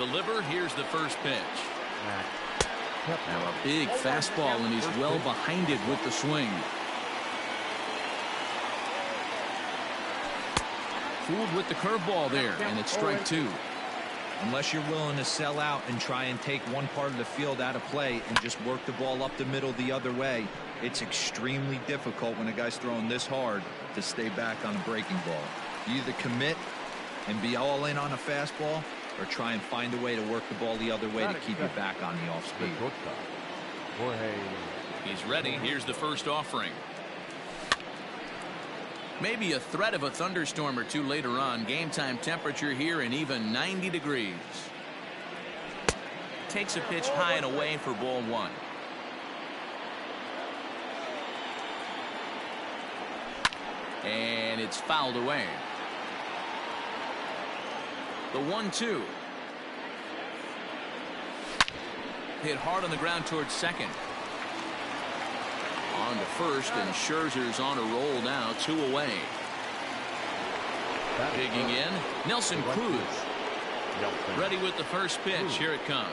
Deliver. Here's the first pitch. Now a big fastball, and he's well behind it with the swing. Fooled with the curveball there, and it's strike two. Unless you're willing to sell out and try and take one part of the field out of play and just work the ball up the middle the other way, it's extremely difficult when a guy's throwing this hard to stay back on a breaking ball. You either commit and be all in on a fastball, or try and find a way to work the ball the other way to keep you back on the off speed. He's ready. Here's the first offering. Maybe a threat of a thunderstorm or two later on. Game time temperature here in even 90 degrees. Takes a pitch high and away for ball one. And it's fouled away. The 1-2. Hit hard on the ground towards second. On to first, and Scherzer's on a roll now, 2 away. Digging in, Nelson Cruz. Ready with the first pitch. Here it comes.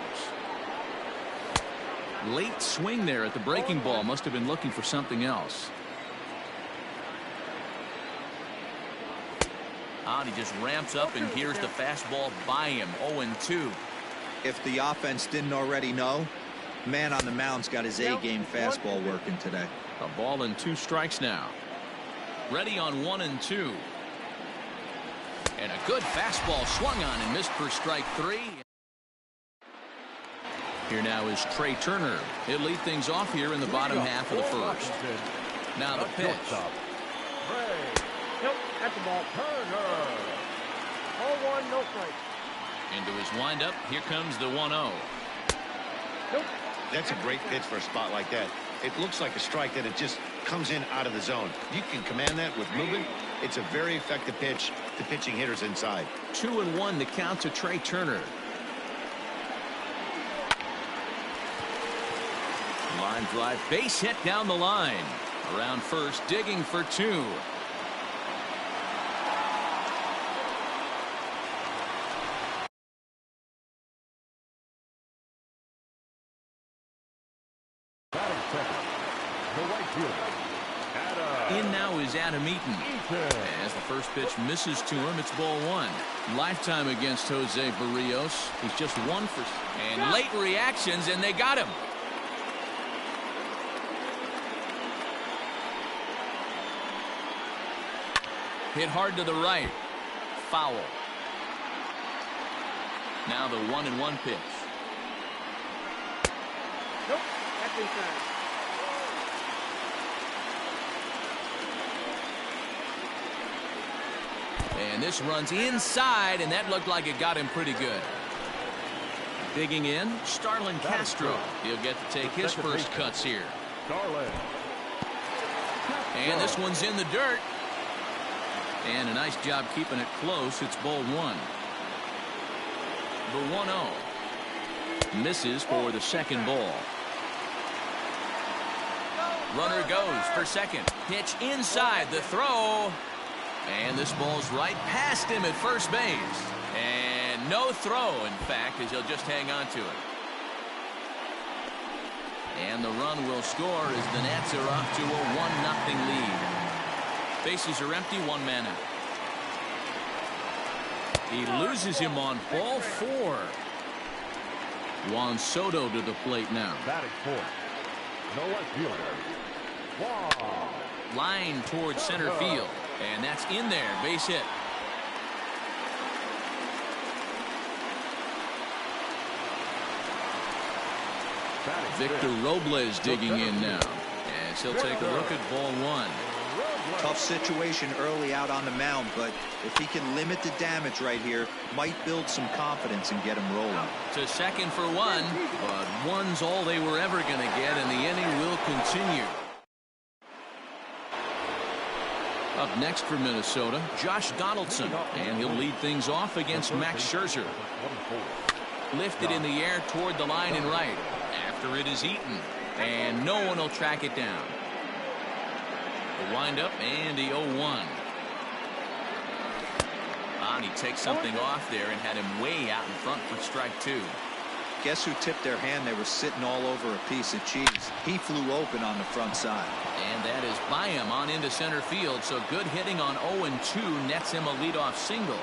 Late swing there at the breaking ball. Must have been looking for something else. He just ramps up, and here's the fastball by him. 0-2. If the offense didn't already know, man on the mound's got his A-game fastball working today. A ball and 2 strikes now. Ready on 1-2. And a good fastball swung on and missed for strike 3. Here now is Trey Turner. He'll lead things off here in the bottom half of the first. Now the pitch. At the ball, Turner. 0-1, no strike. Into his windup. Here comes the 1-0. Nope. That's a great pitch for a spot like that. It looks like a strike that it just comes in out of the zone. You can command that with movement. It's a very effective pitch to pitching hitters inside. 2-1 the count to Trey Turner. Line drive, base hit down the line. Around first, digging for 2. In now is Adam Eaton. As the first pitch misses to him, it's ball 1. Lifetime against Jose Barrios. He's just 1 for... And late reactions, and they got him. Hit hard to the right. Foul. Now the 1-1 pitch. Nope, that's inside. And this runs inside, and that looked like it got him pretty good. Digging in, Starlin Castro. He'll get to take his first cuts here. And this one's in the dirt. And a nice job keeping it close. It's ball 1. The 1-0. Misses for the second ball. Runner goes for second. Pitch inside, the throw. And this ball's right past him at first base. And no throw, in fact, as he'll just hang on to it. And the run will score as the Nats are up to a 1-0 lead. Bases are empty, 1 man out. He loses him on ball 4. Juan Soto to the plate now. Batting 4th. No left fielder. Wow. Line towards center field. And that's in there. Base hit. Victor Robles digging in now. As he'll take a look at ball 1. Tough situation early out on the mound, but if he can limit the damage right here, might build some confidence and get him rolling. To second for 1, but 1's all they were ever going to get, and the inning will continue. Up next for Minnesota, Josh Donaldson, and he'll lead things off against Max Scherzer. Lifted in the air toward the line and right. After it is Eaton, and no one will track it down. The windup and the 0-1. down. He takes something off there and had him way out in front for strike 2. Guess who tipped their hand? They were sitting all over a piece of cheese. He flew open on the front side. And that is by him on into center field. So good hitting on 0-2 nets him a leadoff single.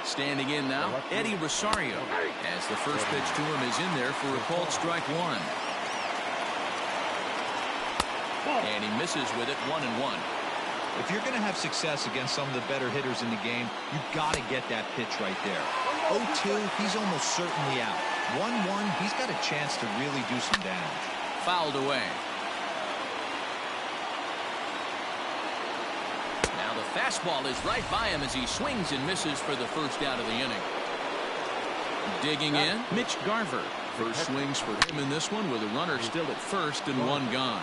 Standing in now, Eddie Rosario, as the first pitch to him is in there for a called strike 1. And he misses with it, 1-1. If you're going to have success against some of the better hitters in the game, you've got to get that pitch right there. 0-2, he's almost certainly out. 1-1, he's got a chance to really do some damage. Fouled away. Now the fastball is right by him as he swings and misses for the first out of the inning. Digging in, Mitch Garver. First swings for him in this one with a runner still at first and one gone.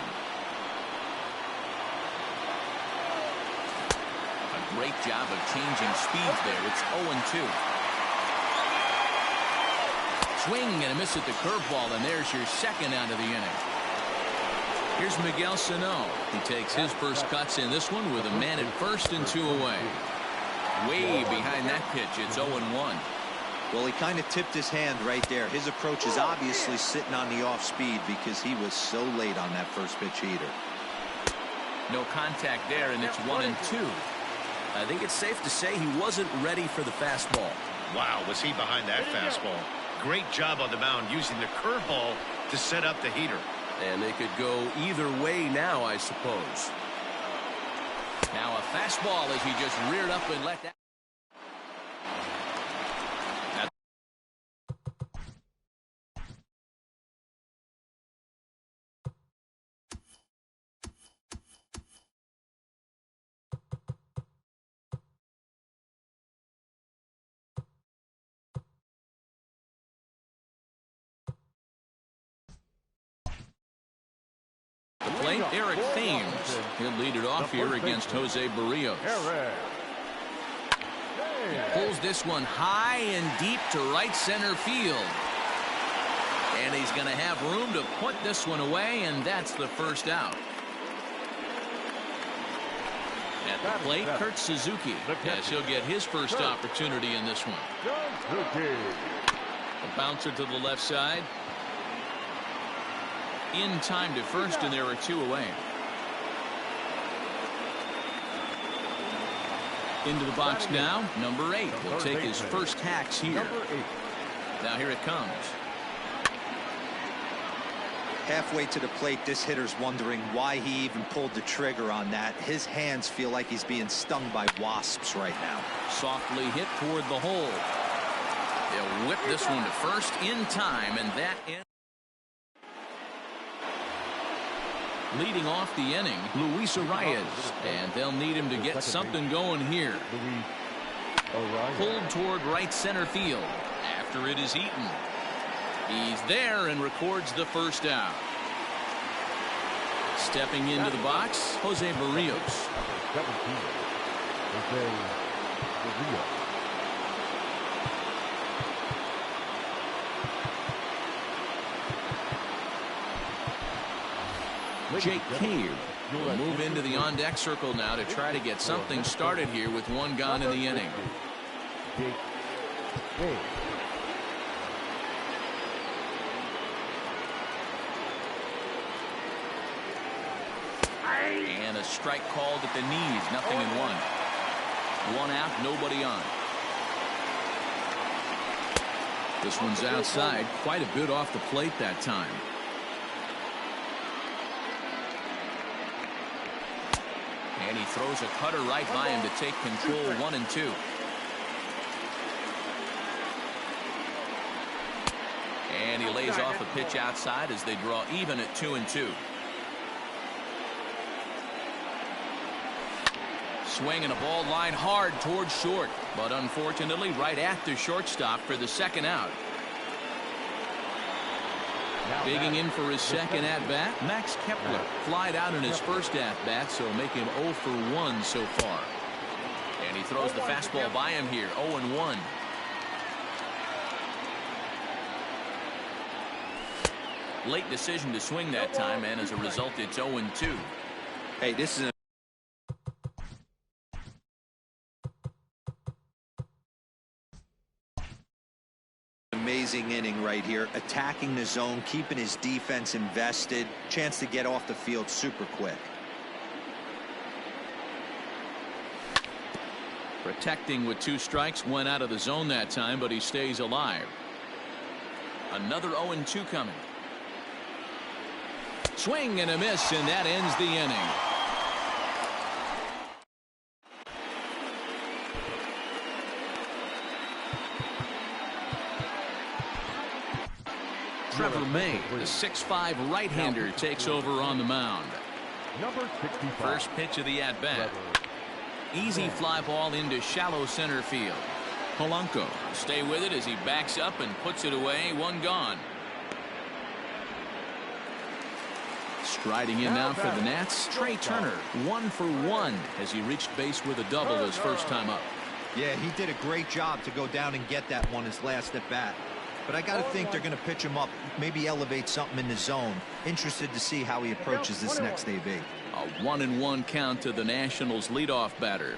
Great job of changing speeds there. It's 0-2. Swing and a miss at the curveball, and there's your second out of the inning. Here's Miguel Sano. He takes his first cuts in this one with a man at first and 2 away. Way behind that pitch. It's 0-1. Well, he kind of tipped his hand right there. His approach is obviously sitting on the off speed because he was so late on that first pitch heater. No contact there, and it's 1-2. I think it's safe to say he wasn't ready for the fastball. Wow, was he behind that fastball. Great job on the mound using the curveball to set up the heater. And it could go either way now, I suppose. Now a fastball as he just reared up and let that. Plate, Eric Thames. He'll lead it off here against Jose Barrios. He pulls this one high and deep to right center field. And he's going to have room to put this one away, and that's the first out. At the plate, Kurt Suzuki, as he'll get his first opportunity in this one. A bouncer to the left side. In time to first, and there are 2 away. Into the box now, number 8. He'll take his first hacks here. Now here it comes. Halfway to the plate, this hitter's wondering why he even pulled the trigger on that. His hands feel like he's being stung by wasps right now. Softly hit toward the hole. They'll whip this one to first in time, and that ends. Leading off the inning, Luis Arias, and they'll need him to get something going here. Pulled toward right center field after it is eaten. He's there and records the first out. Stepping into the box, Jose Barrios. Jake Cave will move into the on-deck circle now to try to get something started here with 1 gone in the inning. And a strike called at the knees, nothing in 1. 1 out, nobody on. This one's outside, quite a bit off the plate that time. And he throws a cutter right by him to take control. 1-2. And he lays off a pitch outside as they draw even at 2-2. Swinging a ball line hard towards short, but unfortunately right at the shortstop for the second out. Digging in for his second at-bat, Max Kepler flied out in his first at-bat, so make him 0 for 1 so far. And he throws the fastball by him here, 0-1. Late decision to swing that time, and as a result, it's 0-2. Hey, this is amazing inning right here, attacking the zone, keeping his defense invested, chance to get off the field super quick. Protecting with 2 strikes, went out of the zone that time, but he stays alive. Another 0-2 coming. Swing and a miss, and that ends the inning. Trevor May, the 6'5" right-hander, takes over on the mound. Number 65. First pitch of the at-bat. Easy fly ball into shallow center field. Polanco will stay with it as he backs up and puts it away. 1 gone. Striding in now for the Nats, Trey Turner, 1 for 1 as he reached base with a double his first time up. Yeah, he did a great job to go down and get that one his last at bat. But I got to think they're going to pitch him up, maybe elevate something in the zone. Interested to see how he approaches this next AB. A 1-1 count to the Nationals leadoff batter.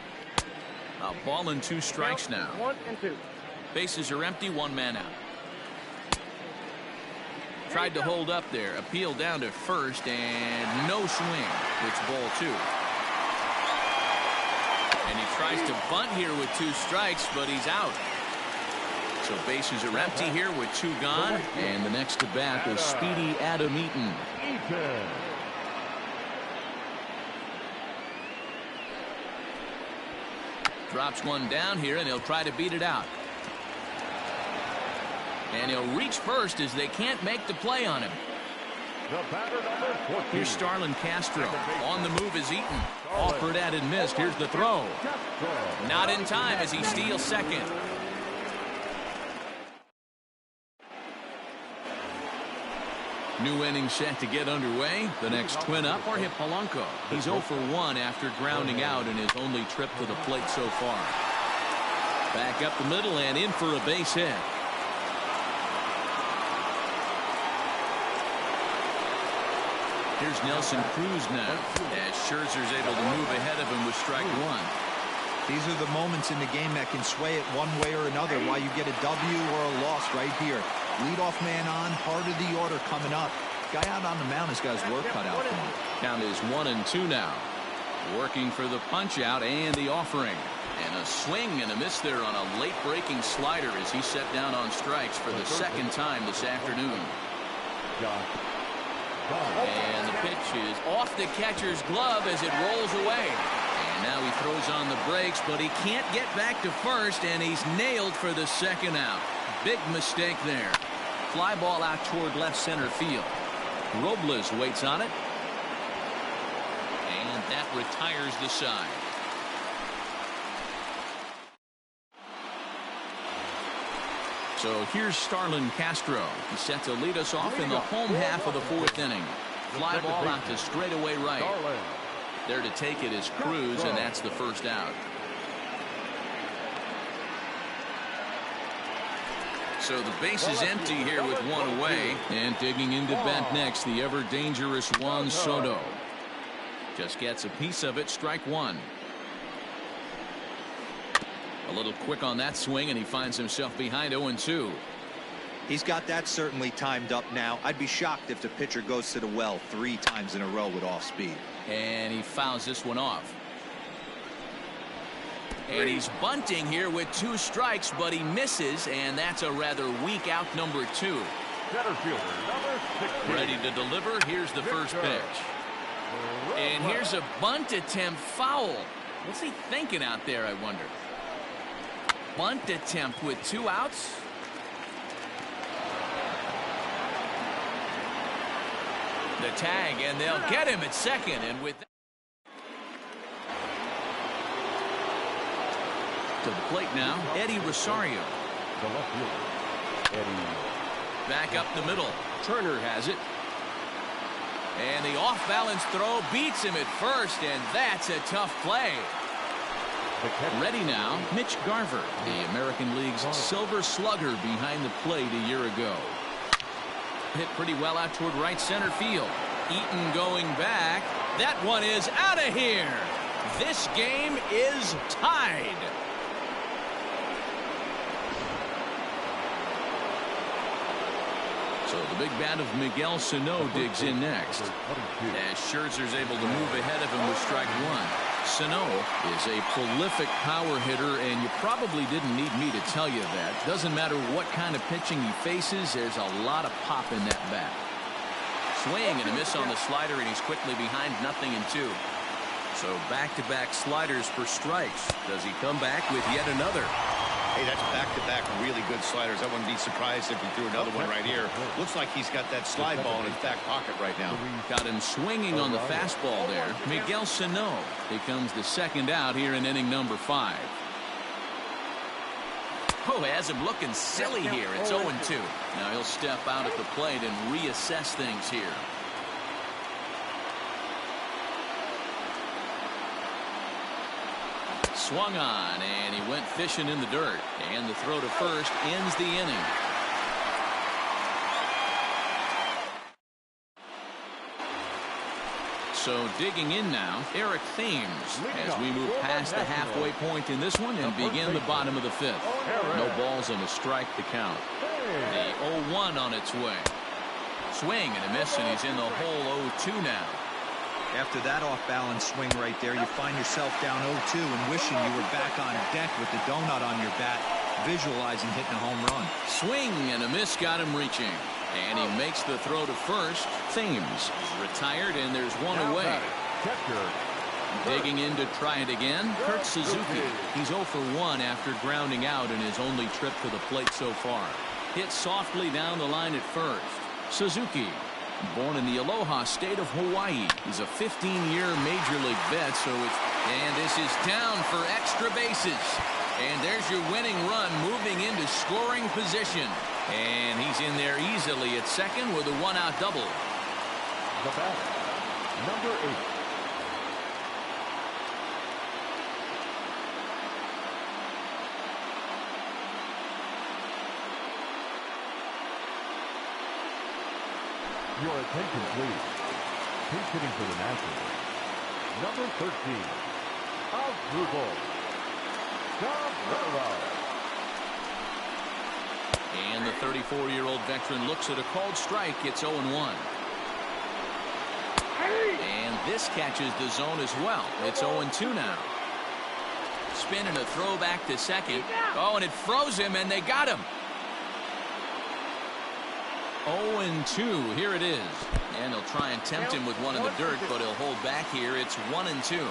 A ball and 2 strikes now. 1-2. Bases are empty, 1 man out. Tried to hold up there, appeal down to first, and no swing. It's ball 2. And he tries to bunt here with 2 strikes, but he's out. So bases are empty here with 2 gone, and the next at bat is speedy Adam Eaton. Drops 1 down here, and he'll try to beat it out. And he'll reach first as they can't make the play on him. The batter, number 14. Here's Starlin Castro. On the move is Eaton. Offered at and missed. Here's the throw. Not in time as he steals second. New inning set to get underway. The next twin up for Polanco. He's 0 for 1 after grounding out in his only trip to the plate so far. Back up the middle and in for a base hit. Here's Nelson Cruz now as Scherzer's able to move ahead of him with strike 1. These are the moments in the game that can sway it one way or another, why you get a W or a loss right here. Leadoff man on, heart of the order coming up. Guy out on the mound has got his work cut out for him. Count is 1-2 now. Working for the punch out and the offering. And a swing and a miss there on a late breaking slider as he set down on strikes for the 2nd time this afternoon. And the pitch is off the catcher's glove as it rolls away. And now he throws on the brakes, but he can't get back to first, and he's nailed for the 2nd out. Big mistake there. Fly ball out toward left center field. Robles waits on it. And that retires the side. So here's Starlin Castro. He's set to lead us off in the home half of the 4th inning. Fly ball out to straightaway right. There to take it is Cruz, and that's the 1st out. So the base is empty here with 1 away. And digging into bat next, the ever-dangerous Juan Soto. Just gets a piece of it, strike 1. A little quick on that swing, and he finds himself behind 0-2. He's got that certainly timed up now. I'd be shocked if the pitcher goes to the well 3 times in a row with off speed. And he fouls this one off. And he's bunting here with 2 strikes, but he misses, and that's a rather weak out number 2. Center fielder, number 16. Ready to deliver. Here's the first pitch. And here's a bunt attempt foul. What's he thinking out there, I wonder? Bunt attempt with 2 outs. The tag, and they'll get him at second. And with that, to the plate now, Eddie Rosario. The left fielder, Eddie. Back up the middle. Turner has it. And the off-balance throw beats him at first, and that's a tough play. Ready now, Mitch Garver, the American League's Silver Slugger behind the plate a year ago. Hit pretty well out toward right center field. Eaton going back. That one is out of here. This game is tied. So the big bat of Miguel Sano digs in next. As Scherzer's able to move ahead of him with strike one. Sano is a prolific power hitter, and you probably didn't need me to tell you that. Doesn't matter what kind of pitching he faces, there's a lot of pop in that bat. Swing and a miss on the slider, and he's quickly behind 0-2. So back-to-back sliders for strikes. Does he come back with yet another? Hey, that's back-to-back really good sliders. I wouldn't be surprised if he threw another one right here. Looks like he's got that slide ball in his back pocket right now. Got him swinging on the fastball there. Miguel Sano becomes the second out here in inning number 5. Oh, has him looking silly here. It's 0-2. Now he'll step out at the plate and reassess things here. Swung on, and he went fishing in the dirt. And the throw to first ends the inning. So digging in now, Eric Thames, as we move past the halfway point in this one and begin the bottom of the 5th. No balls and a strike to count. The 0-1 on its way. Swing and a miss, and he's in the hole 0-2 now. After that off-balance swing right there, you find yourself down 0-2 and wishing you were back on deck with the donut on your bat, visualizing hitting a home run. Swing and a miss got him reaching. And he makes the throw to first. Thames is retired, and there's one away. Digging in to try it again, Kurt Suzuki. He's 0 for 1 after grounding out in his only trip to the plate so far. Hit softly down the line at first. Suzuki, born in the Aloha state of Hawaii. He's a 15-year Major League vet, and this is down for extra bases. And there's your winning run moving into scoring position. And he's in there easily at second with a 1-out double. The batter, number 8. Your attention, please. Pinch hitting for the Nationals, number 13, Asdrubal Cabrera. And the 34-year-old veteran looks at a called strike. It's 0-1. And this catches the zone as well. It's 0-2 now. Spin and a throw back to second. Oh, and it froze him, and they got him. 0-2. Here it is. And they'll try and tempt him with one in the dirt, but he'll hold back here. It's 1-2.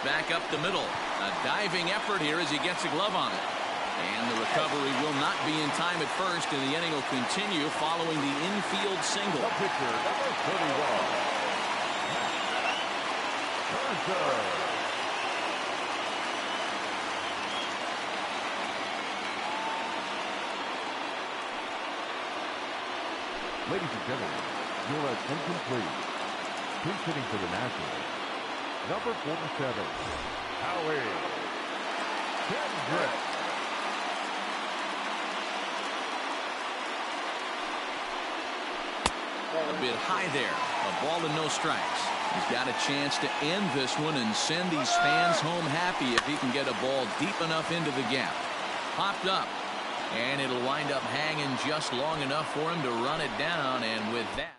Back up the middle. A diving effort here as he gets a glove on it. And the recovery will not be in time at first, and the inning will continue following the infield single. The pitcher, number 31, Scherzer. Ladies and gentlemen, your attention please. Pinch hitting for the Nationals, number 47, Howie Kendrick. A bit high there. A ball and no strikes. He's got a chance to end this one and send these fans home happy if he can get a ball deep enough into the gap. Popped up. And it'll wind up hanging just long enough for him to run it down. And with that,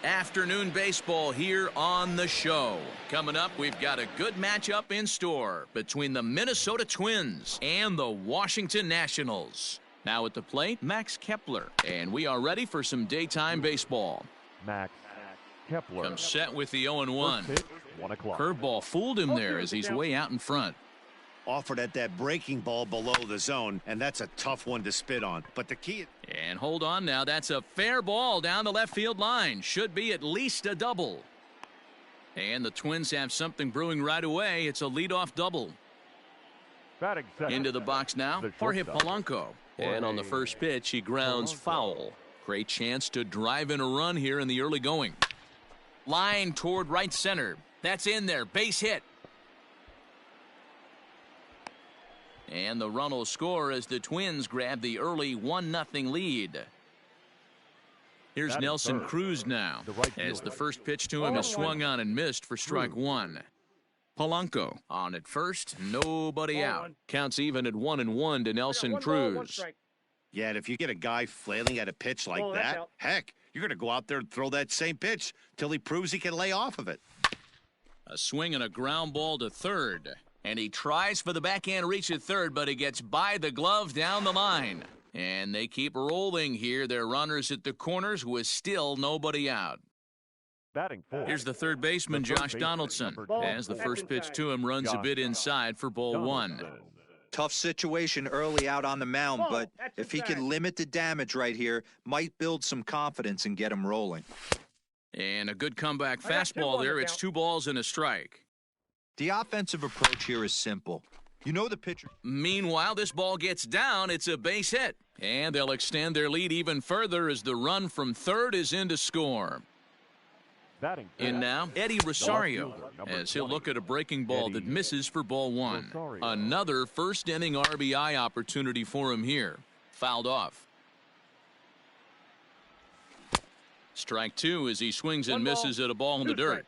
Afternoon baseball here on the show. Coming up, we've got a good matchup in store between the Minnesota Twins and the Washington Nationals. Now at the plate, Max Kepler, and we are ready for some daytime baseball. Max Kepler. Comes set with the 0-1. First pitch, 1 o'clock. Curveball fooled him there as he's way out in front. Offered at that breaking ball below the zone, and that's a tough one to spit on. But the key... And hold on now, that's a fair ball down the left field line. Should be at least a double. And the Twins have something brewing right away. It's a leadoff double. Batting second. Into the box now, The Jorge shortstop. Polanco. And on the first pitch, he grounds foul. Great chance to drive in a run here in the early going. Line toward right center. That's in there. Base hit. And the run will score as the Twins grab the early 1-0 lead. Here's Batting Nelson third. Cruz now, The right as fielder. the first pitch to him is swung on and missed for strike one. Polanco on at first, nobody out. Counts even at 1-1 to Nelson Cruz. Yeah, and if you get a guy flailing at a pitch like that, heck, you're going to go out there and throw that same pitch till he proves he can lay off of it. A swing and a ground ball to third. And he tries for the backhand reach at third, but he gets by the glove down the line. And they keep rolling here. Their runners at the corners with still nobody out. Batting fourth. Here's the third baseman, The third Josh baseman, Donaldson. number As the first pitch to him runs a Josh bit inside for ball one. Donaldson. Tough situation early out on the mound, but if he can limit the damage right here, might build some confidence and get him rolling. And a good comeback I got two fastball on there. the It's count. 2 balls and a strike. The offensive approach here is simple. You know the pitcher. Meanwhile, this ball gets down. It's a base hit. And they'll extend their lead even further as the run from third is in to score. Batting In fifth. now, Eddie Rosario, fielder, number as he'll 20. look at a breaking ball that Eddie misses for ball one. Rosario. Another first inning RBI opportunity for him here. Fouled off. Strike two as he swings and misses at a ball in the dirt.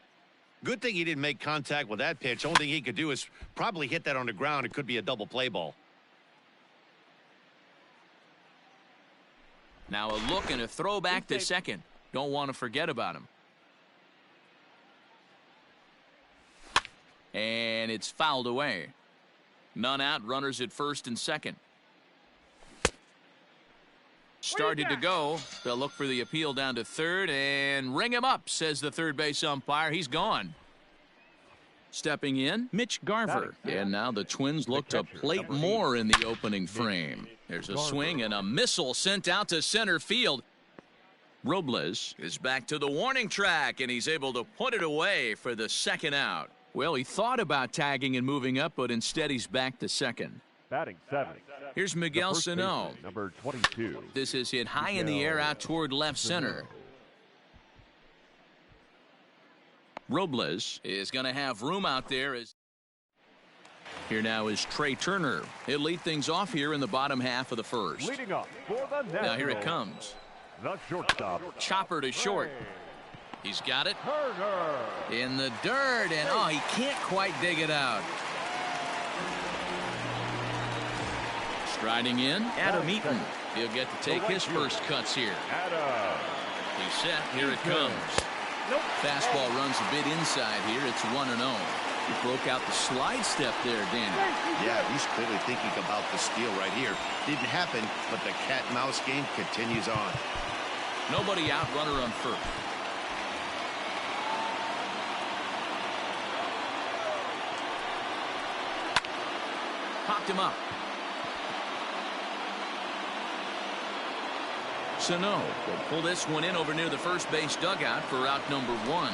Good thing he didn't make contact with that pitch. Only thing he could do is probably hit that on the ground. It could be a double play ball. Now a look and a throw back to second. Don't want to forget about him. And it's fouled away. None out, runners at first and second. Started to go. They'll look for the appeal down to third and ring him up, says the third base umpire. He's gone. Stepping in, Mitch Garver. And now the Twins look to plate more in the opening frame. There's a swing and a missile sent out to center field. Robles is back to the warning track, and he's able to put it away for the second out. Well, he thought about tagging and moving up, but instead he's back to second. Batting seventh. Here's The Miguel first Sano. baseman, number 22. This is hit high in the air out toward left center. Robles is going to have room out there. Here now is Trey Turner. He'll lead things off here in the bottom half of the first. Leading up for the Nationals. Now here it comes. The shortstop. Chopper to short. He's got it Turner. in the dirt, and oh, he can't quite dig it out. Striding in, Adam Eaton. He'll get to take his first cuts here. Adam. He's set. Here it comes. Fastball runs a bit inside here. It's 1-0. He broke out the slide step there, Danny. Yeah, he's clearly thinking about the steal right here. Didn't happen, but the cat-mouse game continues on. Nobody out, runner on first. Popped him up. Sano will pull this one in over near the first base dugout for out number one.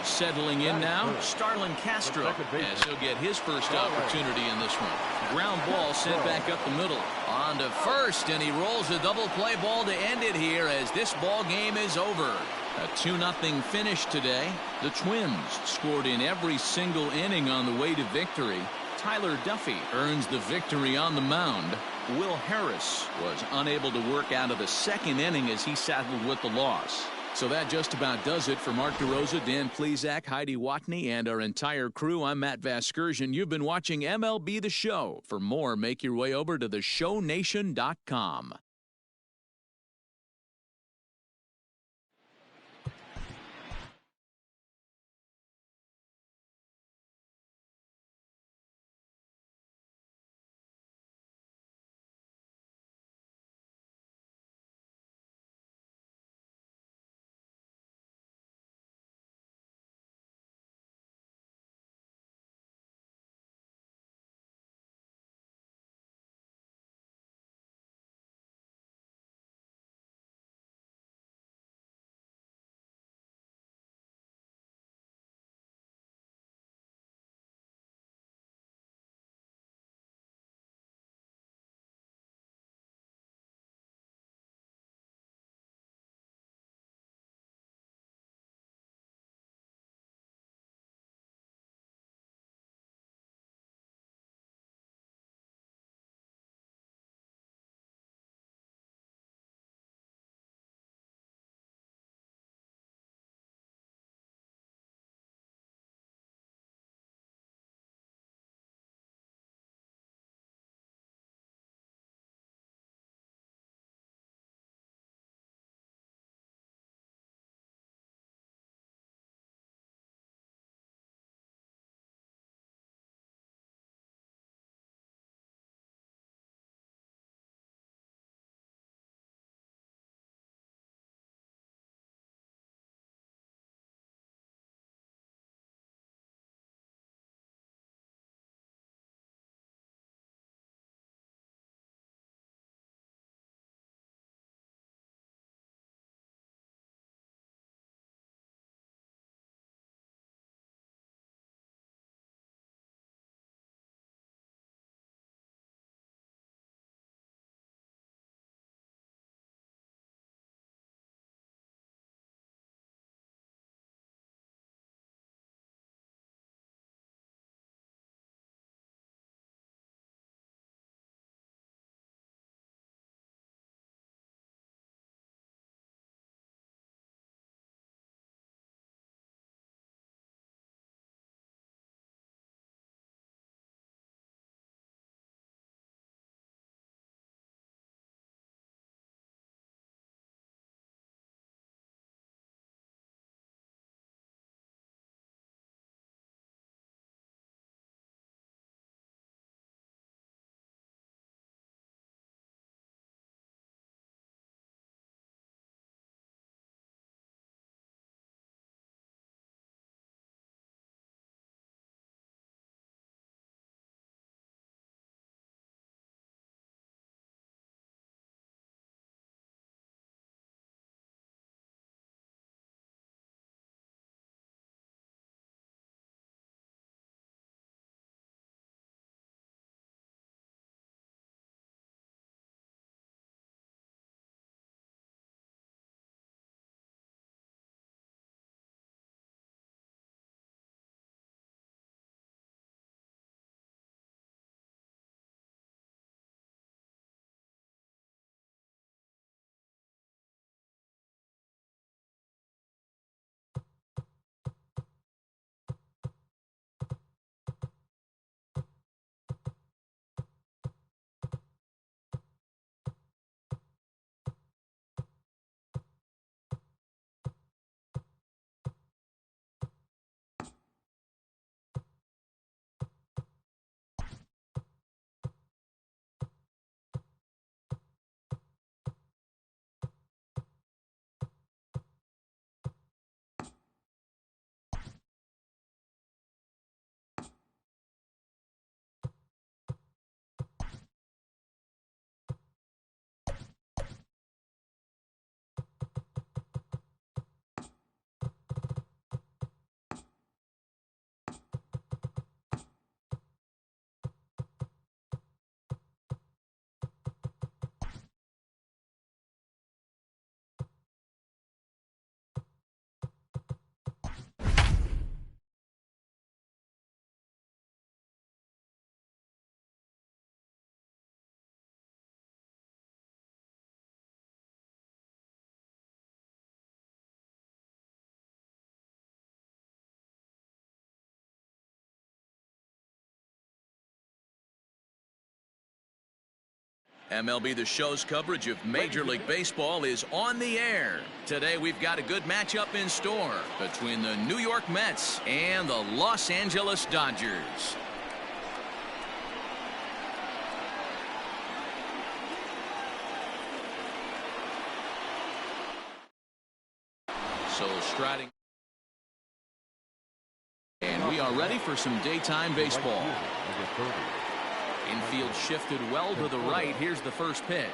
Settling in now, Starlin Castro, as he'll get his first opportunity in this one. Ground ball sent back up the middle. On to first, and he rolls a double play ball to end it here as this ball game is over. A 2-0 finish today. The Twins scored in every single inning on the way to victory. Tyler Duffy earns the victory on the mound. Will Harris was unable to work out of the second inning as he saddled with the loss. So that just about does it for Mark DeRosa, Dan Plesac, Heidi Watney, and our entire crew. I'm Matt Vasgersian. You've been watching MLB The Show. For more, make your way over to theshownation.com. MLB The Show's coverage of Major League Baseball is on the air. Today we've got a good matchup in store between the New York Mets and the Los Angeles Dodgers. So striding. And we are ready for some daytime baseball. Infield shifted well to the right. Here's the first pitch.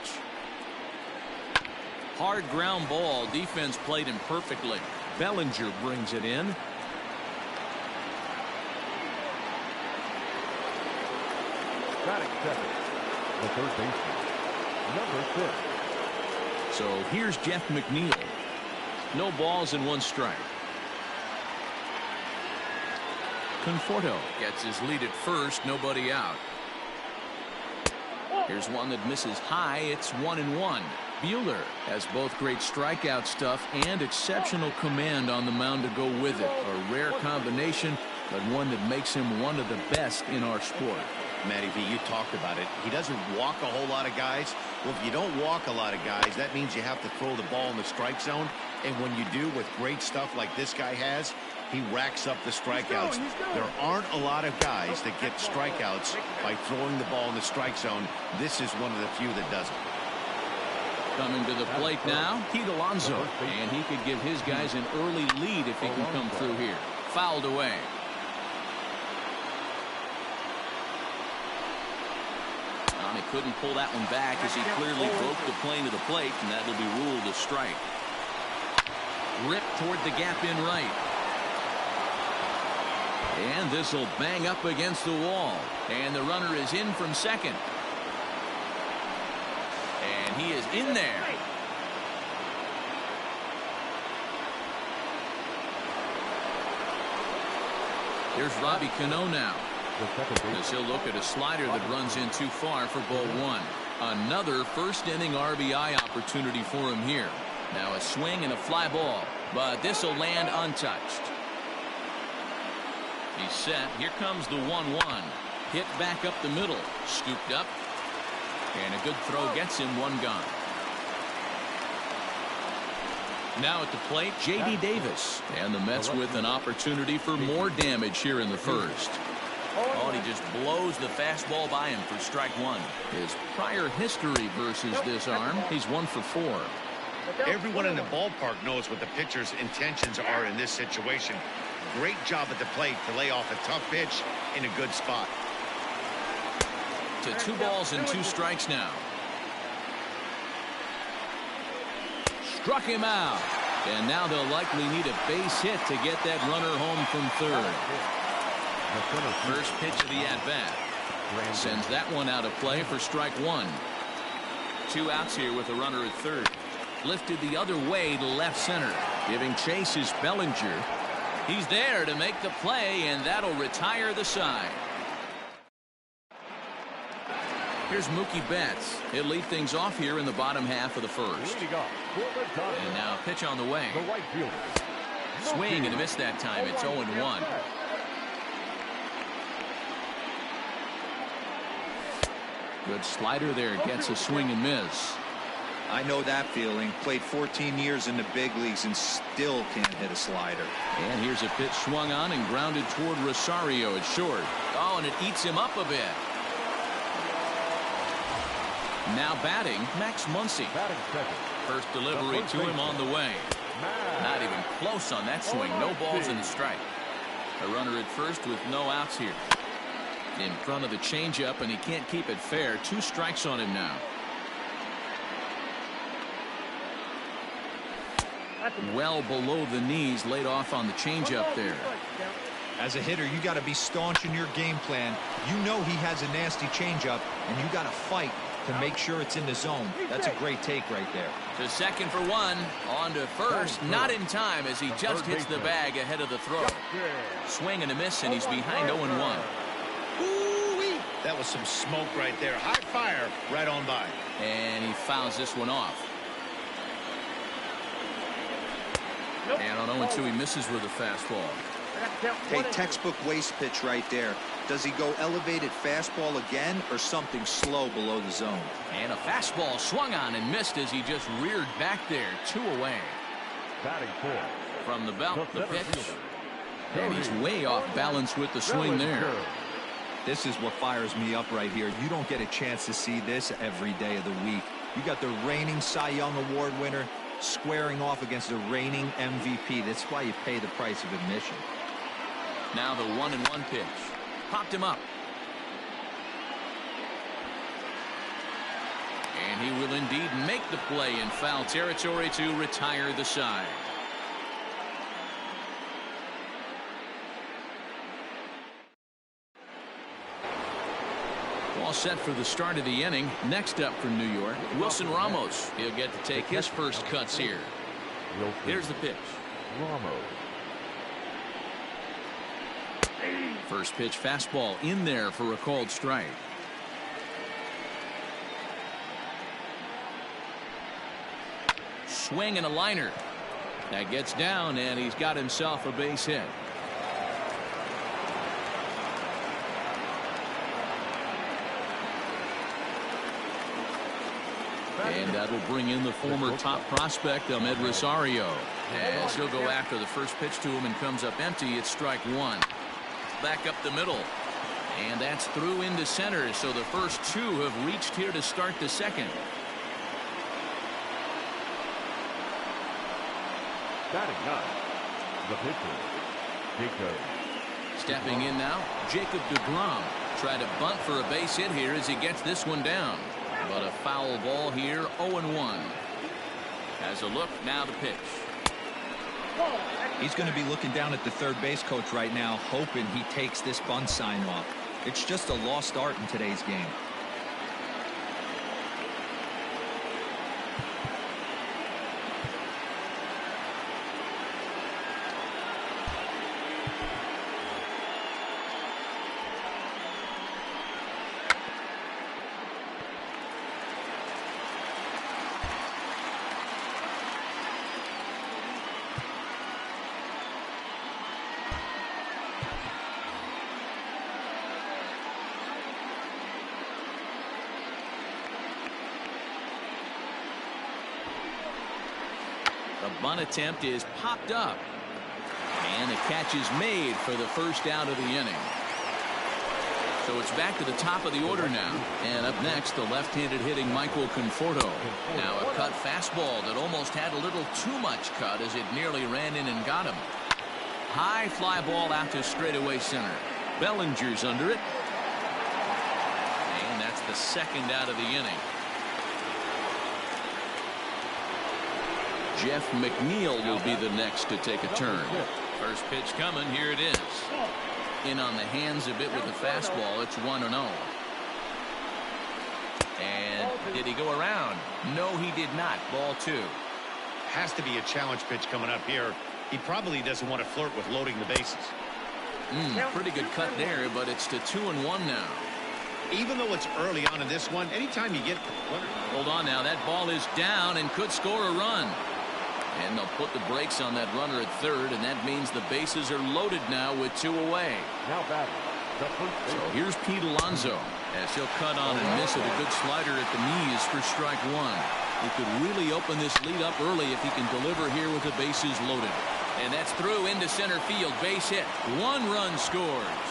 Hard ground ball. Defense played him perfectly. Bellinger brings it in. Batting second, the third baseman, number 6. So here's Jeff McNeil. No balls and 1 strike. Conforto gets his lead at first. Nobody out. Here's one that misses high. It's 1-1. Buehler has both great strikeout stuff and exceptional command on the mound to go with it. A rare combination, but one that makes him one of the best in our sport. Matty V, you talked about it. He doesn't walk a whole lot of guys. Well, if you don't walk a lot of guys, that means you have to throw the ball in the strike zone. And when you do, with great stuff like this guy has, he racks up the strikeouts. There aren't a lot of guys that get strikeouts by throwing the ball in the strike zone. This is one of the few that doesn't. Coming to the plate now, Pete Alonso. And he could give his guys an early lead if he can come through here. Fouled away. He couldn't pull that one back as he clearly broke the plane to the plate, and that will be ruled a strike. Ripped toward the gap in right. And this will bang up against the wall. And the runner is in from second. And he is in there. Here's Robbie Cano now. As he'll look at a slider that runs in too far for ball 1. Another first inning RBI opportunity for him here. Now a swing and a fly ball, but this will land untouched. He's set. Here comes the 1-1. Hit back up the middle. Scooped up. And a good throw gets him 1 gone. Now at the plate, J.D. Davis. And the Mets with an opportunity for more damage here in the first. Oh, and he just blows the fastball by him for strike 1. His prior history versus this arm, he's 1 for 4. Everyone in the ballpark knows what the pitcher's intentions are in this situation. Great job at the plate to lay off a tough pitch in a good spot. To 2 balls and 2 strikes now. Struck him out. And now they'll likely need a base hit to get that runner home from third. First pitch of the at-bat. Sends that one out of play for strike 1. 2 outs here with a runner at third. Lifted the other way to left center. Giving chase is Bellinger. He's there to make the play, and that'll retire the side. Here's Mookie Betts. He'll lead things off here in the bottom half of the first. And now pitch on the way. Swing and a miss that time. It's 0-1. Good slider there. Gets a swing and miss. I know that feeling. Played 14 years in the big leagues and still can't hit a slider. And here's a pitch swung on and grounded toward Rosario at short. Oh, and it eats him up a bit. Now batting, Max Muncy. First delivery to him on the way. Not even close on that swing. No balls in the strike. A runner at first with no outs here. In front of the changeup, and he can't keep it fair. 2 strikes on him now. Well below the knees, laid off on the changeup there. As a hitter, you got to be staunch in your game plan. You know he has a nasty changeup, and you got to fight to make sure it's in the zone. That's a great take right there. To second for 1. On to first. Not in time as he just hits the bag ahead of the throw. Swing and a miss, and he's behind 0-1. That was some smoke right there. High fire right on by. And he fouls this one off. And on 0-2, he misses with a fastball. Hey, textbook waste pitch right there. Does he go elevated fastball again or something slow below the zone? And a fastball swung on and missed as he just reared back there. 2 away. Batting fourth. From the belt, the center pitch. fielder, And he's way off balance with the swing there. Bellinger. This is what fires me up right here. You don't get a chance to see this every day of the week. You got the reigning Cy Young Award winner squaring off against the reigning MVP. That's why you pay the price of admission. Now the 1-1 pitch. Popped him up. And he will indeed make the play in foul territory to retire the side. All set for the start of the inning. Next up from New York, Wilson Ramos. He'll get to take his first cuts here. Wilson Here's the pitch. Ramos. First pitch fastball in there for a called strike. Swing and a liner. That gets down, and he's got himself a base hit. And that will bring in the former top prospect, Ahmed Rosario. As he'll go after the first pitch to him and comes up empty, it's strike 1. Back up the middle. And that's through into center, so the first 2 have reached here to start the second. Batting 9. The pitcher, Jacob. Stepping in now, Jacob deGrom. Try to bunt for a base hit here as he gets this one down. But a foul ball here, 0-1. Has a look, now the pitch. He's going to be looking down at the third base coach right now, hoping he takes this bunt sign off. It's just a lost art in today's game. The bunt attempt is popped up. And the catch is made for the first out of the inning. So it's back to the top of the order now. And up next, the left-handed hitting Michael Conforto. Now a cut fastball that almost had a little too much cut as it nearly ran in and got him. High fly ball out to straightaway center. Bellinger's under it. And that's the second out of the inning. Jeff McNeil will be the next to take a turn. First pitch coming. Here it is. In on the hands a bit with the fastball. It's 1-0. And did he go around? No, he did not. Ball 2. Has to be a challenge pitch coming up here. He probably doesn't want to flirt with loading the bases. Pretty good cut there, but it's to 2-1 now. Even though it's early on in this one, anytime you get... Hold on now. That ball is down and could score a run. And they'll put the brakes on that runner at third, and that means the bases are loaded now with 2 away. Now batting, the first So baseman, here's Pete Alonso as he'll cut on and miss at a good slider at the knees for strike 1. He could really open this lead up early if he can deliver here with the bases loaded. And that's through into center field. Base hit. 1 run scores.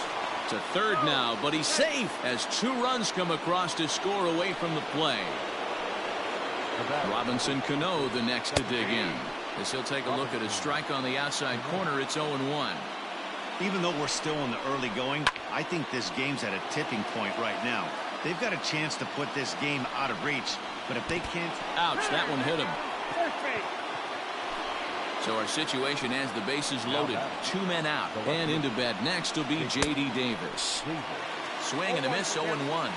To third now, but he's safe as 2 runs come across to score away from the play. Robinson Cano the next to dig in. As he'll take a look at a strike on the outside corner, it's 0-1. Even though we're still in the early going, I think this game's at a tipping point right now. They've got a chance to put this game out of reach, but if they can't... Ouch, that one hit him. So our situation has the bases loaded. 2 men out. And into bat next will be J.D. Davis. Swing and a miss, 0-1.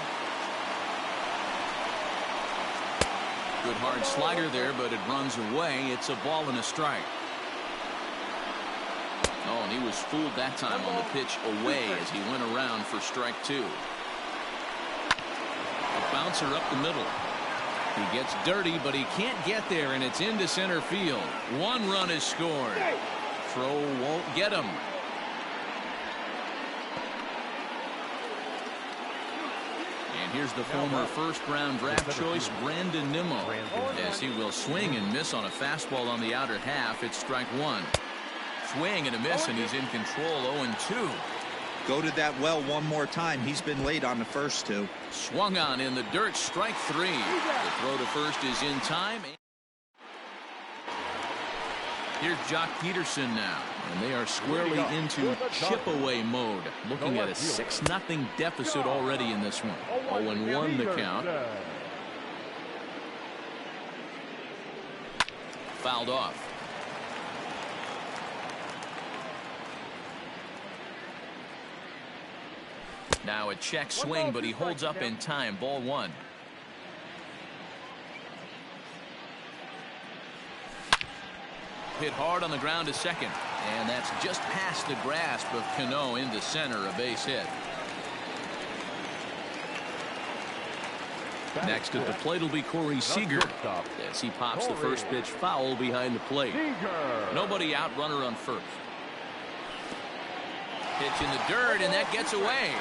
Good hard slider there, but it runs away. It's a ball and a strike. Oh, and he was fooled that time on the pitch away as he went around for strike 2. A bouncer up the middle. He gets dirty, but he can't get there, and it's into center field. 1 run is scored. Throw won't get him. here's the former first-round draft choice, Brandon Nimmo, as he will swing and miss on a fastball on the outer half. It's strike one. Swing and a miss, and he's in control. 0-2. Go to that well one more time. He's been late on the first two. Swung on in the dirt. Strike three. The throw to first is in time. Here's Jock Peterson now, and they are squarely into chip-away mode, looking at a 6-0 deficit already in this one. 0-1 the count. Fouled off. Now a check swing, but he holds up in time. Ball one. Hit hard on the ground to second, and that's just past the grasp of Cano into center, a base hit. Next at the plate will be Corey Seager as he pops the first pitch foul behind the plate. Nobody out, runner on first. Pitch in the dirt, and that gets away.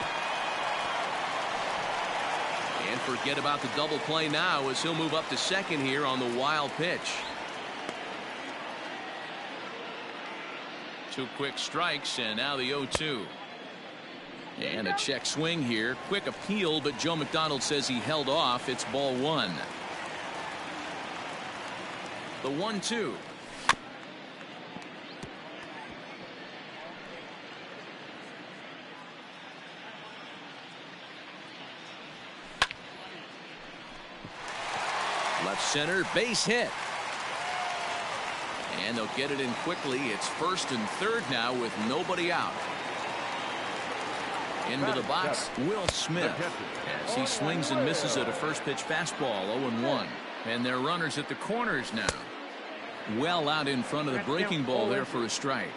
And forget about the double play now as he'll move up to second here on the wild pitch. 2 quick strikes, and now the 0-2. And a check swing here. Quick appeal, but Joe McDonald says he held off. It's ball one. The 1-2. Left center, base hit. And they'll get it in quickly. It's first and third now with nobody out. Into the box, Will Smith, as he swings and misses at a first pitch fastball. 0-1. And they're runners at the corners now. Well out in front of the breaking ball there for a strike.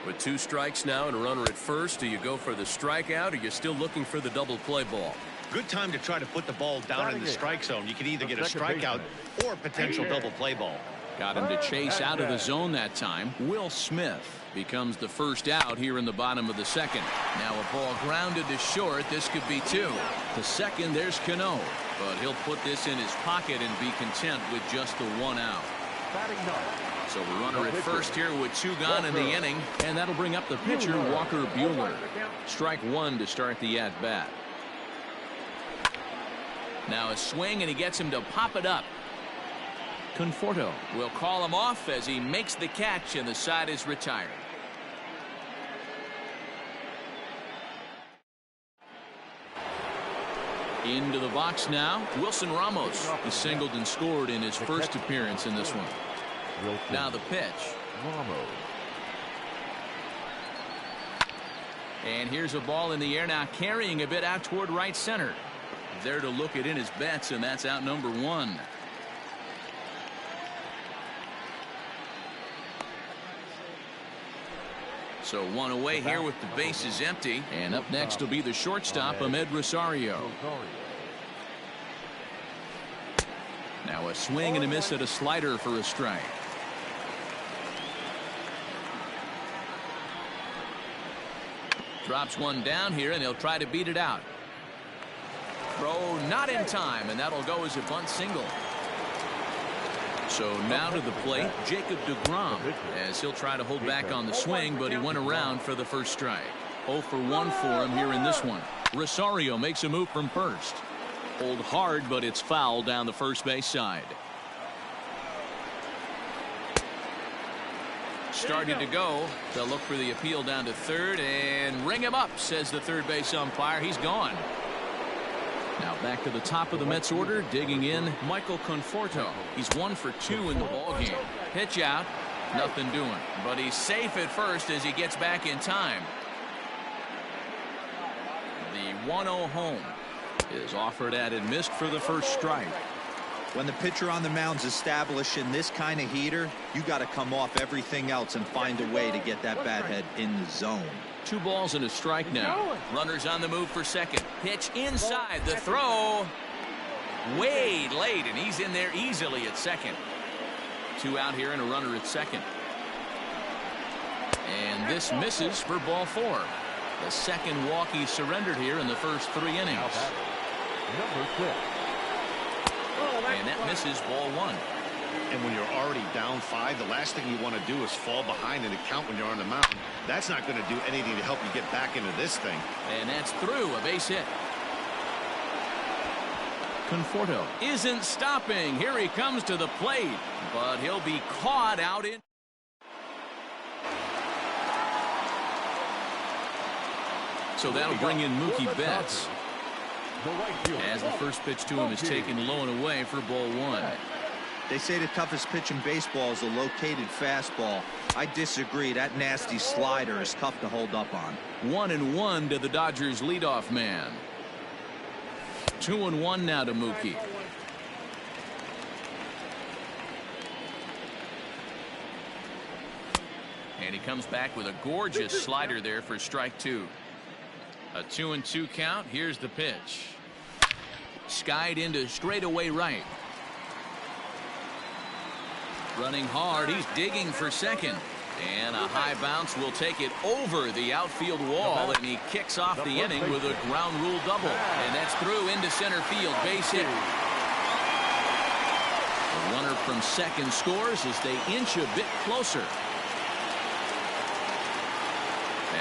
With 2 strikes now and a runner at first, do you go for the strikeout, or you're still looking for the double play ball? Good time to try to put the ball down in the strike zone. You can either get a strikeout or a potential double play ball. Got him to chase out of the zone that time. Will Smith becomes the first out here in the bottom of the second. Now a ball grounded to short. This could be 2. To second, there's Cano, but he'll put this in his pocket and be content with just the 1 out. So a runner at first here with 2 gone in the inning, and that'll bring up the pitcher, Walker Buehler. Strike 1 to start the at-bat. Now a swing, and he gets him to pop it up. Conforto will call him off as he makes the catch, and the side is retired. Into the box now, Wilson Ramos. He singled and scored in his first appearance in this one. Now the pitch. And here's a ball in the air now, carrying a bit out toward right center. There to look it in his bets, and that's out number 1. So 1 away here with the bases empty. And up next will be the shortstop, Ahmed Rosario. Now a swing and a miss at a slider for a strike. Drops one down here, and he'll try to beat it out. Throw not in time, and that'll go as a bunt single. So now to the plate, Jacob deGrom, as he'll try to hold back on the swing, but he went around for the first strike. 0 for 1 for him here in this one. Rosario makes a move from first. Hold hard, but it's foul down the first base side. Starting to go. They'll look for the appeal down to third and ring him up, says the third base umpire. He's gone. Now back to the top of the Mets order, digging in, Michael Conforto. He's 1 for 2 in the ballgame. Pitch out, nothing doing. But he's safe at first as he gets back in time. The 1-0 home is offered at and missed for the first strike. When the pitcher on the mound's establishing this kind of heater, you got to come off everything else and find a way to get that bat head in the zone. 2 balls and a strike now. Runners on the move for second. Pitch inside. The throw way late, and he's in there easily at second. 2 out here and a runner at second. And this misses for ball 4. The second walk he surrendered here in the first 3 innings. Number 6. And that misses ball 1. And when you're already down 5, the last thing you want to do is fall behind in the count when you're on the mound. That's not going to do anything to help you get back into this thing. And that's through, a base hit. Conforto isn't stopping. Here he comes to the plate, but he'll be caught out in. So that'll bring in Mookie Betts. As the first pitch to him is taken low and away for ball 1. They say the toughest pitch in baseball is a located fastball. I disagree. That nasty slider is tough to hold up on. 1-1 to the Dodgers leadoff man. 2-1 now to Mookie. And he comes back with a gorgeous slider there for strike 2. A 2-2 count. Here's the pitch. Skied into straightaway right. Running hard. He's digging for second. And a high bounce will take it over the outfield wall, and he kicks off the inning with a ground rule double. And that's through into center field. Base hit. The runner from second scores as they inch a bit closer.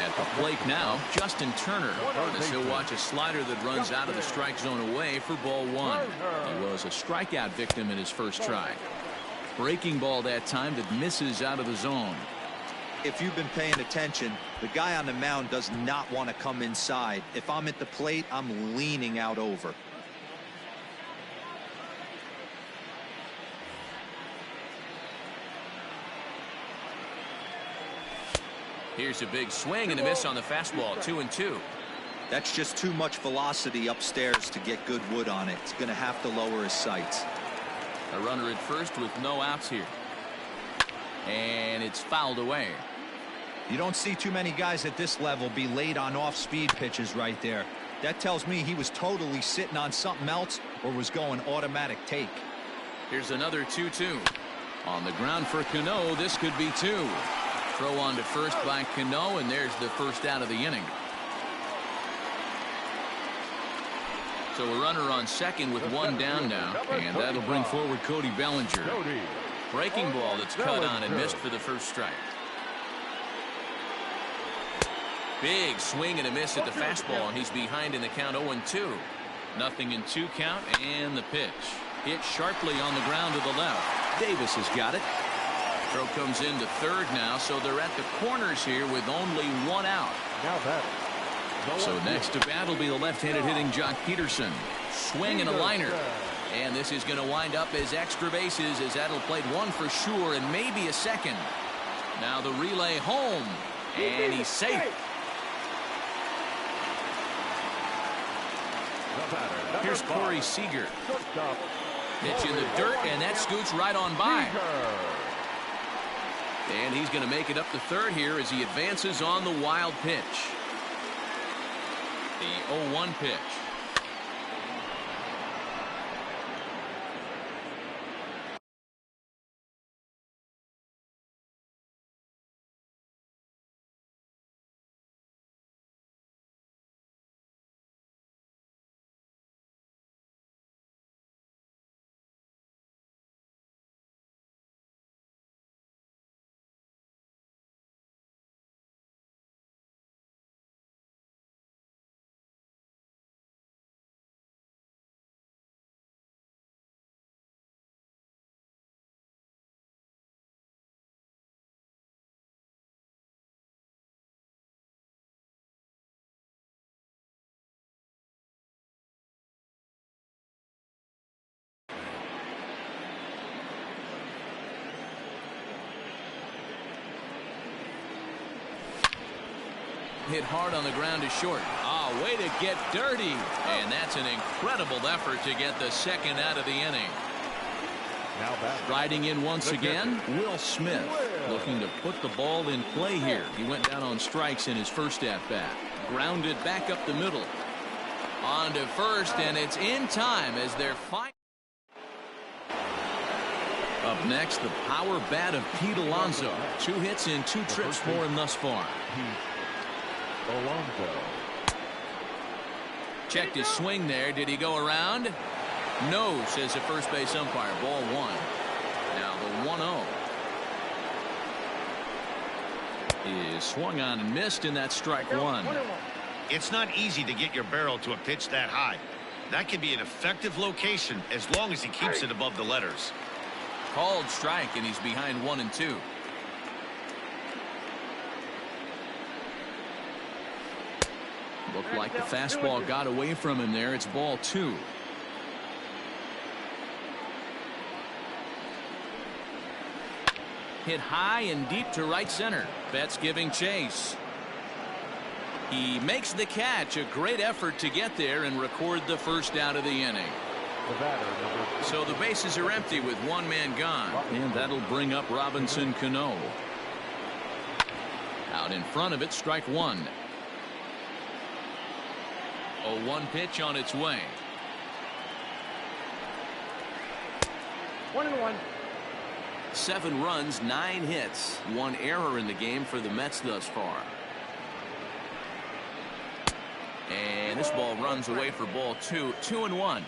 At the plate now, Justin Turner, as he'll watch a slider that runs out of the strike zone away for ball 1. He was a strikeout victim in his first try. Breaking ball that time that misses out of the zone. If you've been paying attention, the guy on the mound does not want to come inside. If I'm at the plate, I'm leaning out over. Here's a big swing and a miss on the fastball. 2-2. That's just too much velocity upstairs to get good wood on it. It's going to have to lower his sights. A runner at first with no outs here. And it's fouled away. You don't see too many guys at this level be late on off-speed pitches right there. That tells me he was totally sitting on something else or was going automatic take. Here's another 2-2. On the ground for Cano, this could be 2. Throw on to first by Cano, and there's the first out of the inning. So a runner on second with 1 down now, and that'll bring forward Cody Bellinger. Breaking ball that's cut on and missed for the first strike. Big swing and a miss at the fastball, and he's behind in the count 0-2. Nothing in 2 count, and the pitch. Hit sharply on the ground to the left. Davis has got it. Throw comes into third now, so they're at the corners here with only 1 out. Now that. So next to bat will be the left-handed hitting Jock Peterson. Swing and a liner. And this is going to wind up as extra bases, as that'll play 1 for sure and maybe a second. Now the relay home, and he's safe. Here's Corey Seager. Pitch in the dirt, and that scoots right on by. And he's going to make it up to third here as he advances on the wild pitch. The 0-1 pitch. Hit hard on the ground to short. Ah, way to get dirty. And that's an incredible effort to get the second out of the inning. Riding in once again, Will Smith, looking to put the ball in play here. He went down on strikes in his first at-bat. Grounded back up the middle. On to first, and it's in time as they're fighting. Up next, the power bat of Pete Alonso. 2 hits in 2 trips for him thus far. Alonso. Checked his swing there. Did he go around? No, says the first base umpire. Ball one. Now the 1-0 is swung on and missed, and that's strike one. It's not easy to get your barrel to a pitch that high. That can be an effective location as long as he keeps it above the letters. Called strike, and he's behind 1-2. Looked like the fastball got away from him there. It's ball two. Hit high and deep to right center. Betts giving chase. He makes the catch. A great effort to get there and record the first out of the inning. So the bases are empty with one man gone. And that'll bring up Robinson Cano. Out in front of it, strike one. 0-1 pitch on its way. 1-1. 7 runs, 9 hits, 1 error in the game for the Mets thus far. And this ball runs away for ball two. 2-1.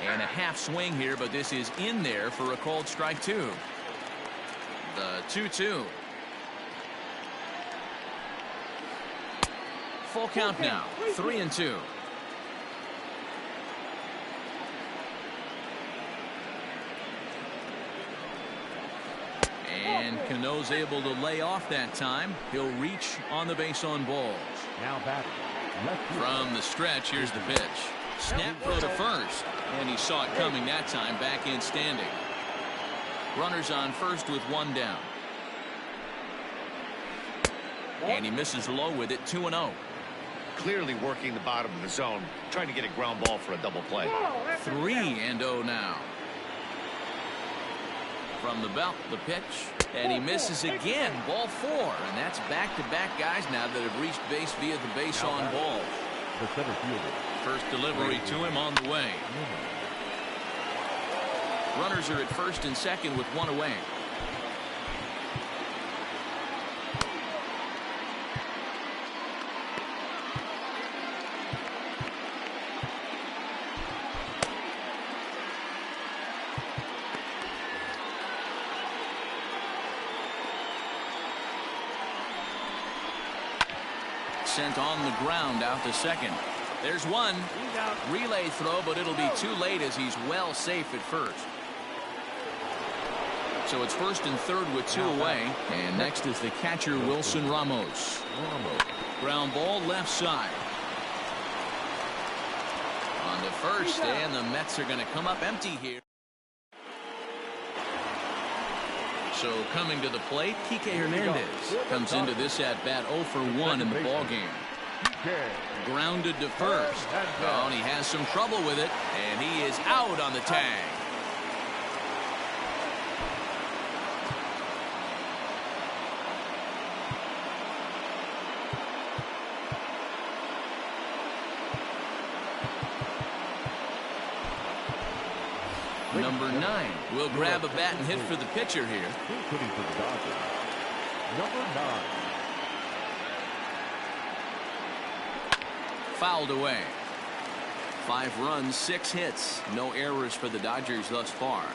And a half swing here, but this is in there for a called strike two. The 2-2. Full count now. 3-2. And Cano's able to lay off that time. He'll reach on the base on balls. Now batting. From the stretch, here's the pitch. Snap throw to first. And he saw it coming that time, back in standing. Runners on first with 1 down. And he misses low with it. 2-0. Clearly working the bottom of the zone, trying to get a ground ball for a double play. 3-0 now. From the belt, the pitch, and he misses again. Ball 4, and that's back-to-back guys now that have reached base via the base on balls. The center fielder. First delivery to him on the way. Runners are at first and second with 1 away. Sent on the ground out to second. There's one. Relay throw, but it'll be too late as he's well safe at first. So it's first and third with 2 away. And next is the catcher, Wilson Ramos. Ground ball left side. On to first, and the Mets are going to come up empty here. So coming to the plate, Kike Hernandez comes into this at bat 0 for 1 in the ball game. Grounded to first. Oh, and he has some trouble with it, and he is out on the tag. Number 9 will grab a bat and hit for the pitcher here. Hitting for the Dodgers. Number 9. Fouled away. 5 runs, 6 hits. No errors for the Dodgers thus far.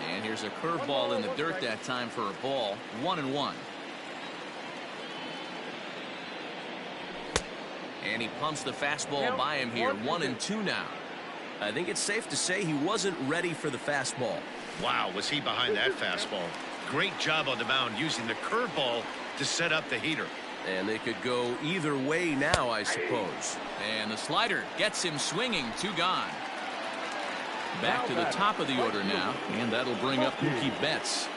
And here's a curveball in the dirt that time for a ball. 1-1. And he pumps the fastball by him here. 1-2 now. I think it's safe to say he wasn't ready for the fastball. Wow, was he behind that fastball. Great job on the mound using the curveball to set up the heater. And they could go either way now, I suppose. And the slider gets him swinging. 2 gone. Back to the top of the order now. And that'll bring up Mookie Betts.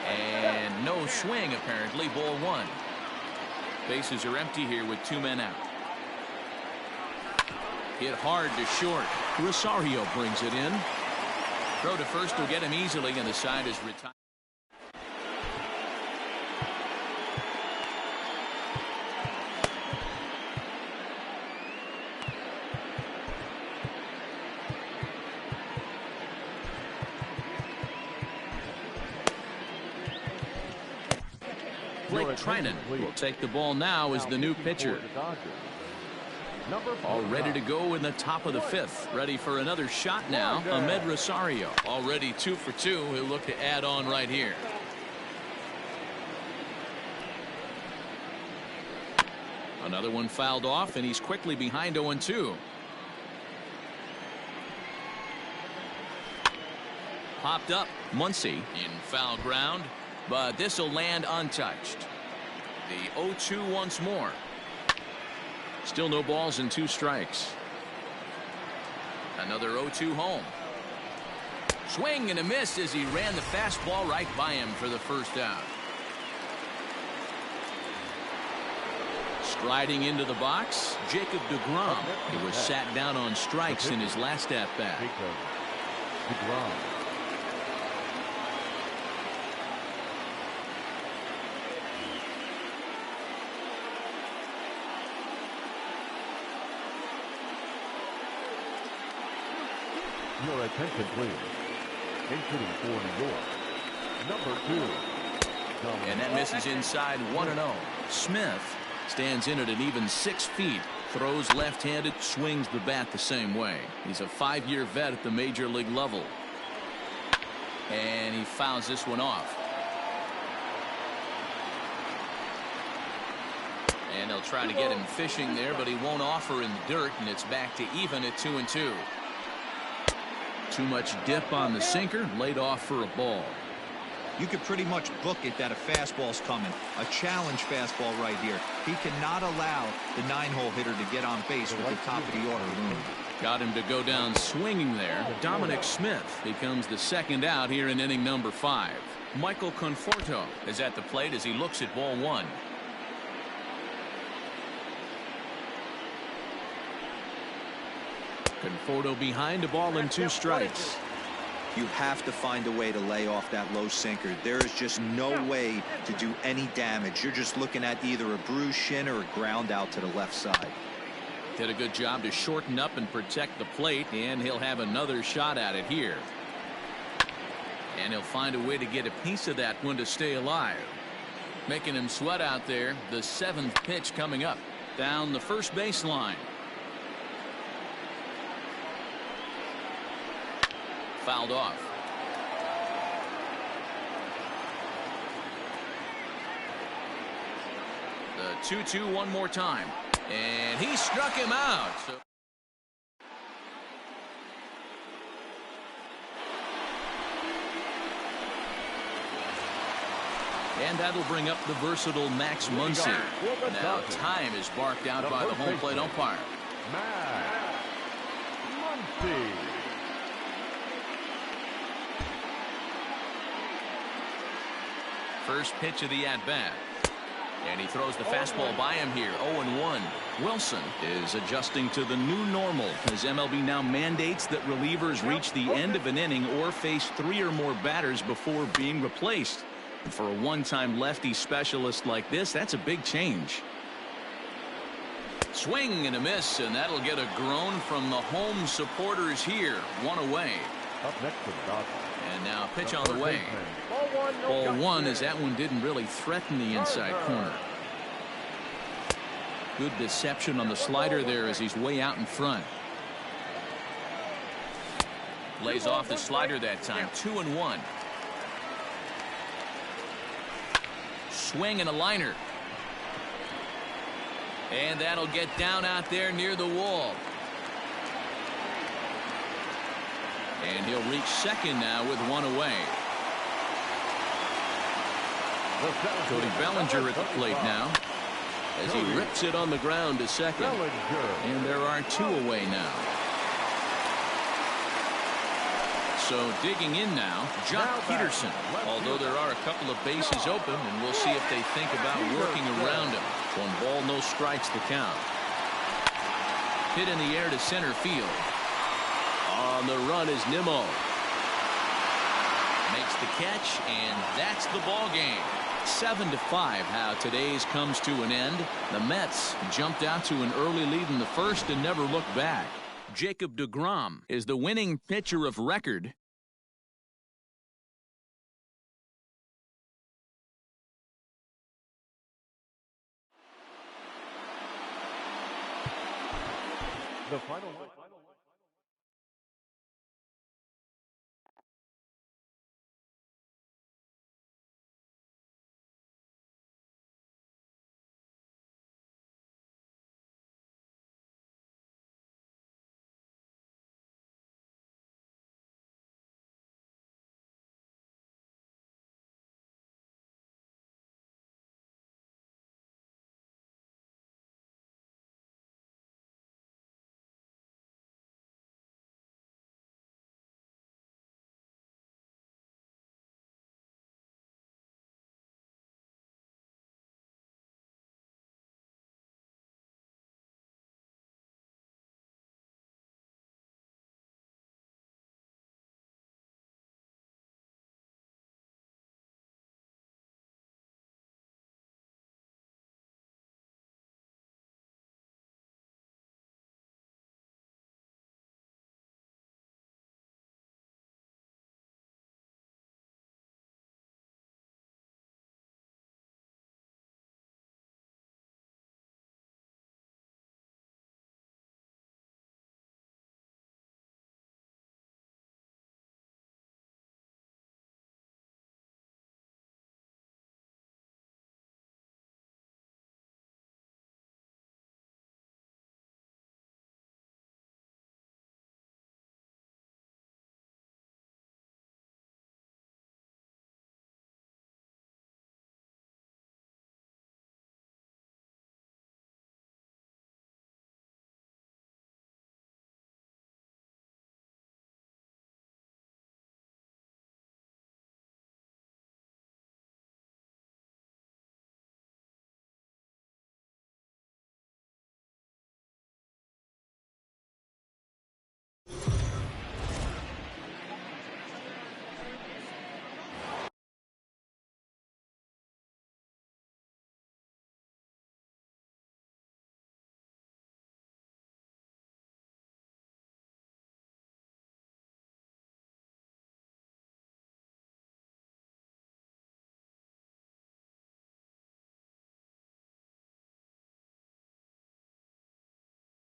And no swing, apparently. Ball 1. Bases are empty here with 2 men out. Hit hard to short. Rosario brings it in. Throw to first will get him easily, and the side is retired. Blake Trinan will take the ball now as the new pitcher. All ready to go in the top of the fifth. Ready for another shot now. Amed Rosario already 2 for 2. He'll look to add on right here. Another one fouled off, and he's quickly behind 0-2. Popped up. Muncy in foul ground, but this will land untouched. The 0-2 once more. Still no balls and 2 strikes. Another 0-2 home. Swing and a miss as he ran the fastball right by him for the first out. Striding into the box, Jacob deGrom. He was sat down on strikes in his last at-bat. deGrom. Your attention, please. Hitting for New York, number 2. And that misses inside 1-0. Smith stands in at an even 6 feet. Throws left-handed, swings the bat the same way. He's a 5-year vet at the major league level. And he fouls this one off. And they'll try to get him fishing there, but he won't offer in the dirt, and it's back to even at 2-2. Too much dip on the sinker, laid off for a ball. You could pretty much book it that a fastball's coming. A challenge fastball right here. He cannot allow the 9-hole hitter to get on base with the top of the order looming. Got him to go down swinging there. Dominic Smith becomes the second out here in inning number 5. Michael Conforto is at the plate as he looks at ball 1. Conforto behind, a ball and 2 strikes. You have to find a way to lay off that low sinker. There is just no way to do any damage. You're just looking at either a bruised shin or a ground out to the left side. Did a good job to shorten up and protect the plate, and he'll have another shot at it here. And he'll find a way to get a piece of that one to stay alive. Making him sweat out there. The 7th pitch coming up. Down the first baseline. Fouled off. The 2-2 one more time. And he struck him out. So and that'll bring up the versatile Max Muncy. Now time is barked out by the home plate umpire. Max Muncy. First pitch of the at-bat. And he throws the fastball by him here. 0-1. Wilson is adjusting to the new normal as MLB now mandates that relievers reach the end of an inning or face 3 or more batters before being replaced. And for a one-time lefty specialist like this, that's a big change. Swing and a miss, and that'll get a groan from the home supporters here. 1 away. Up next to the Dodgers. And now pitch on the way. Ball 1 as that one didn't really threaten the inside corner. Good deception on the slider there as he's way out in front. Lays off the slider that time. 2-1. Swing and a liner. And that'll get down out there near the wall. And he'll reach second now with 1 away. Cody Bellinger at the plate now as he rips it on the ground to second. And there are 2 away now. So digging in now, Jock Peterson. Although there are a couple of bases open, and we'll see if they think about working around him. 1 ball, no strikes to count. Hit in the air to center field. On the run is Nimmo. Makes the catch, and that's the ball game. 7-5 how today's comes to an end. The Mets jumped out to an early lead in the first and never looked back. Jacob deGrom is the winning pitcher of record The final line.